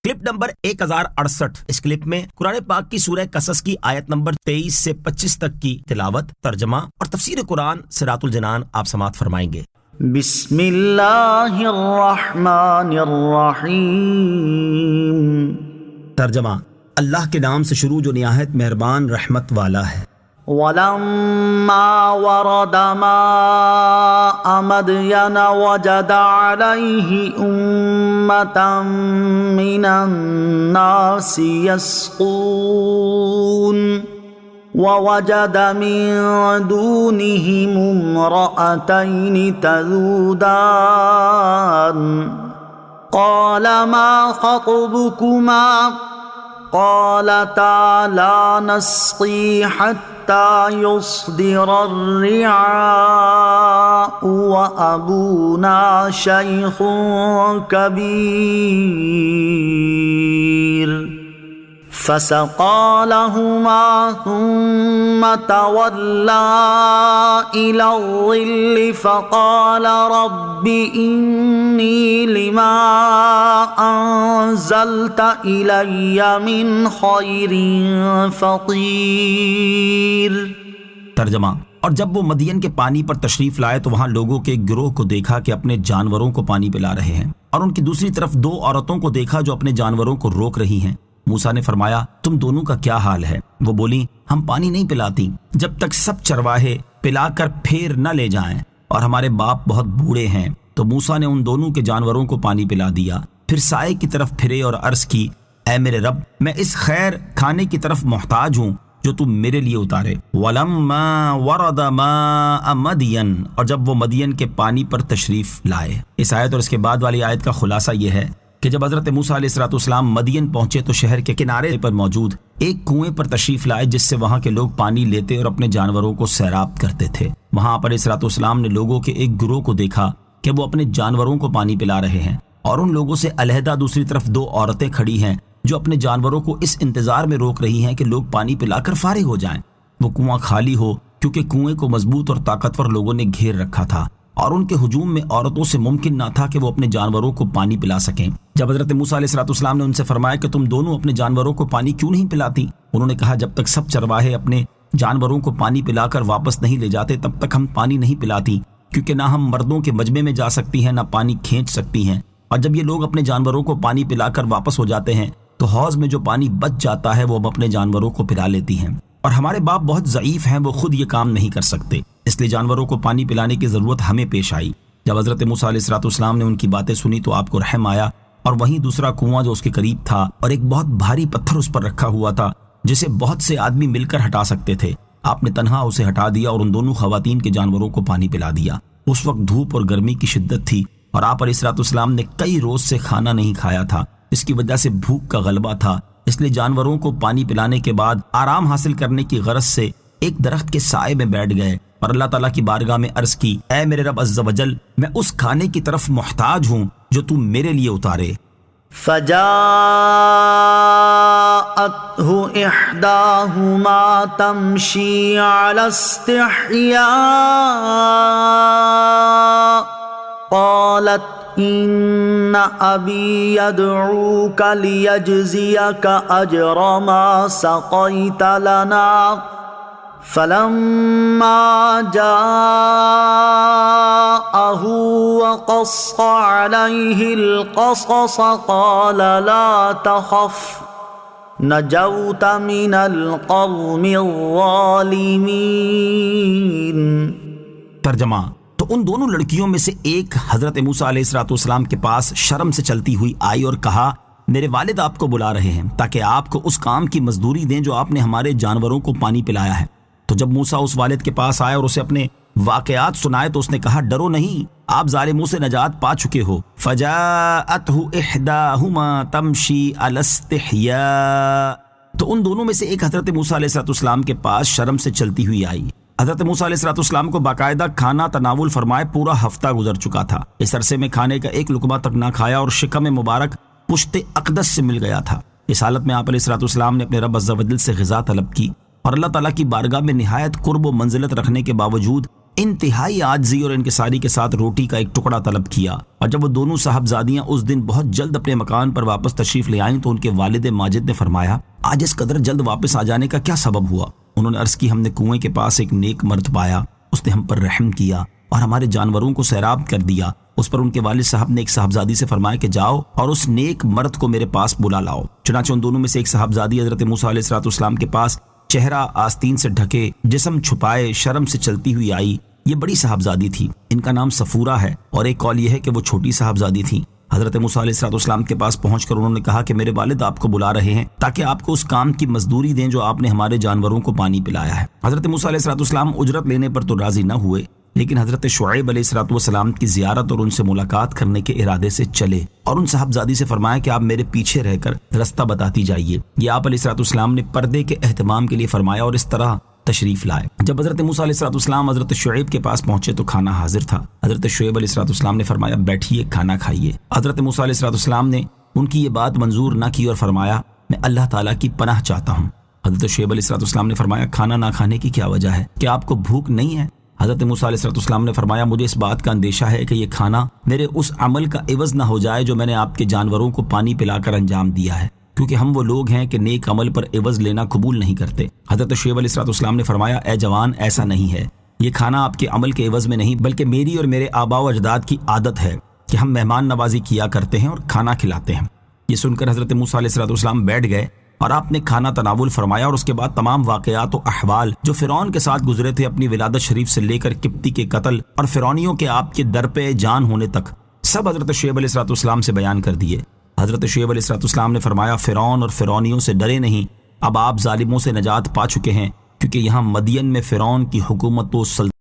Clip number 1068۔ اس clip میں قرآن پاک کی سورہ قصص کی آیت نمبر 23 سے 25 تک کی تلاوت، ترجمہ اور تفسیر قرآن صراط الجنان آپ سماعت فرمائیں گے۔ بسم اللہ الرحمن الرحیم۔ ترجمہ، اللہ کے نام سے شروع جو نہایت مہربان رحمت والا ہے۔ وَلَمَّا وَرَدَ مَاءَ مَدْيَنَ وَجَدَ عَلَيْهِ أُمَّةً مِّنَ النَّاسِ يَسْقُونَ وَوَجَدَ مِن دُونِهِمُ امْرَأَتَيْنِ تَذُودَانِ قَالَ مَا خَطْبُكُمَا قَالَتَا لَا نَسْقِي حَتَّىٰ يُصْدِرَ الرِّعَاءُ وَأَبُونَا شَيْخٌ كَبِيرٌ فَسَقَىٰ لَهُمَا ثُمَّ تَوَلَّىٰ إِلَى الظِّلِّ فَقَالَ رَبِّ إِنِّي لِمَا أَنزَلْتَ إِلَيَّ مِنْ خَيْرٍ فَقِيرٌ۔ ترجمہ، اور جب وہ مدین کے پانی پر تشریف لائے تو وہاں لوگوں کے ایک گروہ کو دیکھا کہ اپنے جانوروں کو پانی پلا رہے ہیں، اور ان کی دوسری طرف دو عورتوں کو دیکھا جو اپنے جانوروں کو روک رہی ہیں۔ موسیٰ نے فرمایا، تم دونوں کا کیا حال ہے؟ وہ بولی، ہم پانی نہیں پلاتی جب تک سب چرواہے پلا کر پھیر نہ لے جائیں، اور ہمارے باپ بہت بوڑھے ہیں۔ تو موسیٰ نے ان دونوں کے جانوروں کو پانی پلا دیا، پھر سائے کی طرف پھرے اور عرض کی، اے میرے رب، میں اس خیر کھانے کی طرف محتاج ہوں جو تم میرے لیے اتارے۔ وَلَمَّا وَرَدَ مَاءَ مَدْيَنَ، اور جب وہ مدین کے پانی پر تشریف لائے۔ اس آیت اور اس کے بعد والی آیت کا خلاصہ یہ ہے کہ جب حضرت موسیٰ علیہ السلام مدین پہنچے تو شہر کے کنارے پر موجود ایک کنویں پر تشریف لائے جس سے وہاں کے لوگ پانی لیتے اور اپنے جانوروں کو سیراب کرتے تھے۔ وہاں پر علیہ السلام نے لوگوں کے ایک گروہ کو دیکھا کہ وہ اپنے جانوروں کو پانی پلا رہے ہیں، اور ان لوگوں سے علیحدہ دوسری طرف دو عورتیں کھڑی ہیں جو اپنے جانوروں کو اس انتظار میں روک رہی ہیں کہ لوگ پانی پلا کر فارغ ہو جائیں، وہ کنواں خالی ہو، کیونکہ کنویں کو مضبوط اور طاقتور لوگوں نے گھیر رکھا تھا، اور ان کے ہجوم میں عورتوں سے ممکن نہ تھا کہ وہ اپنے جانوروں کو پانی پلا سکیں۔ جب حضرت موسیٰ علیہ السلام نے ان سے فرمایا کہ تم دونوں اپنے جانوروں کو پانی کیوں نہیں پلاتی؟ انہوں نے کہا، جب تک سب چرواہے اپنے جانوروں کو پانی پلا کر واپس نہیں لے جاتے تب تک ہم پانی نہیں پلاتی، کیونکہ نہ ہم مردوں کے مجمع میں جا سکتی ہیں نہ پانی کھینچ سکتی ہیں، اور جب یہ لوگ اپنے جانوروں کو پانی پلا کر واپس ہو جاتے ہیں تو حوض میں جو پانی بچ جاتا ہے وہ اب اپنے جانوروں کو پلا لیتی ہیں، اور ہمارے باپ بہت ضعیف ہیں، وہ خود یہ کام نہیں کر سکتے، اس لیے جانوروں کو پانی پلانے کی ضرورت ہمیں پیش آئی۔ جب حضرت موسیٰ علیہ السلام نے ان کی باتیں سنی تو آپ کو رحم آیا، اور وہیں دوسرا کنواں جو اس کے قریب تھا اور ایک بہت بھاری پتھر اس پر رکھا ہوا تھا جسے بہت سے آدمی مل کر ہٹا سکتے تھے، آپ نے تنہا اسے ہٹا دیا اور ان دونوں خواتین کے جانوروں کو پانی پلا دیا۔ اس وقت دھوپ اور گرمی کی شدت تھی، اور آپ علیہ السلام نے کئی روز سے کھانا نہیں کھایا تھا، اس کی وجہ سے بھوک کا غلبہ تھا، اس لیے جانوروں کو پانی پلانے کے بعد آرام حاصل کرنے کی غرض سے ایک درخت کے سائے میں بیٹھ گئے اور اللہ تعالیٰ کی بارگاہ میں عرض کی، اے میرے رب عز و جل، میں اس کھانے کی طرف محتاج ہوں جو تم میرے لیے اتارے۔ فَجَاءَتْهُ إِحْدَاهُمَا تَمْشِي عَلَى اسْتِحْيَاءٍ قَالَتْ إِنَّ أَبِي يَدْعُوكَ لِيَجْزِيَكَ أَجْرَ مَا سَقَيْتَ لَنَا فَلَمَّا جَاءَهُ وَقَصَّ عَلَيْهِ الْقَصَصَ قَالَ لَا تَخَفْ نَجَوْتَ مِنَ الْقَوْمِ الظَّالِمِينَ۔ ترجمہ، تو ان دونوں لڑکیوں میں سے ایک حضرت موسیٰ علیہ السلام کے پاس شرم سے چلتی ہوئی آئی اور کہا، میرے والد آپ کو بلا رہے ہیں تاکہ آپ کو اس کام کی مزدوری دیں جو آپ نے ہمارے جانوروں کو پانی پلایا ہے۔ تو جب موسیٰ اس والد کے پاس آئے اور اسے اپنے واقعات سنائے تو اس نے کہا، ڈرو نہیں، آپ ظالموں سے نجات پا چکے ہو۔ فَجَاءَتْهُ إِحْدَاهُمَا تَمْشِي عَلَى اسْتِحْيَاءٍ، تو ان دونوں میں سے ایک حضرت موسیٰ علیہ السلام کے پاس شرم سے چلتی ہوئی آئی۔ حضرت موسیٰ علیہ السلام کو باقاعدہ کھانا تناول فرمائے پورا ہفتہ گزر چکا تھا، اس عرصے میں کھانے کا ایک لقمہ تک نہ کھایا اور شکم مبارک پشت اقدس سے مل گیا تھا۔ اس حالت میں آپ علیہ السلام نے اپنے رب عز و جل سے غذا طلب کی، اور اللہ تعالیٰ کی بارگاہ میں نہایت قرب و منزلت رکھنے کے باوجود انتہائی عاجزی اور انکساری کے ساتھ روٹی کا ایک ٹکڑا طلب کیا، اور جب وہ دونوں صاحبزادیاں اس دن بہت جلد اپنے مکان پر واپس تشریف لے آئیں تو ان کے والد ماجد نے فرمایا، آج اس قدر جلد واپس آ جانے کا کیا سبب ہوا؟ انہوں نے عرض کی، ہم نے کنویں کے پاس ایک نیک مرد پایا، اس نے ہم پر رحم کیا اور ہمارے جانوروں کو سیراب کر دیا۔ اس پر ان کے والد صاحب نے ایک صاحبزادی سے فرمایا کہ جاؤ اور اس نیک مرد کو میرے پاس بلا لاؤ۔ چنانچہ ان دونوں میں سے ایک صاحبزادی حضرت موسیٰ علیہ السلام کے پاس چہرہ آستین سے ڈھکے، جسم چھپائے، شرم سے چلتی ہوئی آئی۔ یہ بڑی صاحبزادی تھی، ان کا نام صفورہ ہے، اور ایک قول یہ ہے کہ وہ چھوٹی صاحبزادی تھی۔ حضرت موسیٰ علیہ السلام کے پاس پہنچ کر انہوں نے کہا کہ میرے والد آپ کو بلا رہے ہیں تاکہ آپ کو اس کام کی مزدوری دیں جو آپ نے ہمارے جانوروں کو پانی پلایا ہے۔ حضرت موسیٰ علیہ السلام اجرت لینے پر تو راضی نہ ہوئے، لیکن حضرت شعیب علیہ السلام کی زیارت اور ان سے ملاقات کرنے کے ارادے سے چلے اور ان صاحبزادی سے فرمایا کہ آپ میرے پیچھے رہ کر رستہ بتاتی جائیے۔ یہ آپ علیہ السلام نے پردے کے اہتمام کے لیے فرمایا اور اس طرح تشریف لائے۔ جب حضرت موسیٰ علیہ السلام حضرت شعیب کے پاس پہنچے تو کھانا حاضر تھا۔ حضرت شعیب علیہ السلام نے فرمایا، بیٹھیے، کھانا کھائیے۔ حضرت موسیٰ علیہ السلام نے ان کی یہ بات منظور نہ کی اور فرمایا، میں اللہ تعالیٰ کی پناہ چاہتا ہوں۔ حضرت شعیب علیہ السلام نے فرمایا، کھانا نہ کھانے کی کیا وجہ ہے؟ کیا آپ کو بھوک نہیں ہے؟ حضرت موسیٰ علیہ السلام نے فرمایا، مجھے اس بات کا اندیشہ ہے کہ یہ کھانا میرے اس عمل کا عوض نہ ہو جائے جو میں نے آپ کے جانوروں کو پانی پلا کر انجام دیا ہے، کیونکہ ہم وہ لوگ ہیں کہ نیک عمل پر عوض لینا قبول نہیں کرتے۔ حضرت شعیب علیہ السلام نے فرمایا، اے جوان، ایسا نہیں ہے، یہ کھانا آپ کے عمل کے عوض میں نہیں بلکہ میری اور میرے آباء و اجداد کی عادت ہے کہ ہم مہمان نوازی کیا کرتے ہیں اور کھانا کھلاتے ہیں۔ یہ سن کر حضرت موسیٰ علیہ السلام بیٹھ گئے اور آپ نے کھانا تناول فرمایا، اور اس کے بعد تمام واقعات و احوال جو فرعون کے ساتھ گزرے تھے، اپنی ولادت شریف سے لے کر قبطی کے قتل اور فرعونیوں کے آپ کے در پہ جان ہونے تک، سب حضرت شعیب علیہ السلام سے بیان کر دیے۔ حضرت شعیب علیہ السلام نے فرمایا، فرعون اور فرعونیوں سے ڈرے نہیں، اب آپ ظالموں سے نجات پا چکے ہیں، کیونکہ یہاں مدین میں فرعون کی حکومت و سلطنت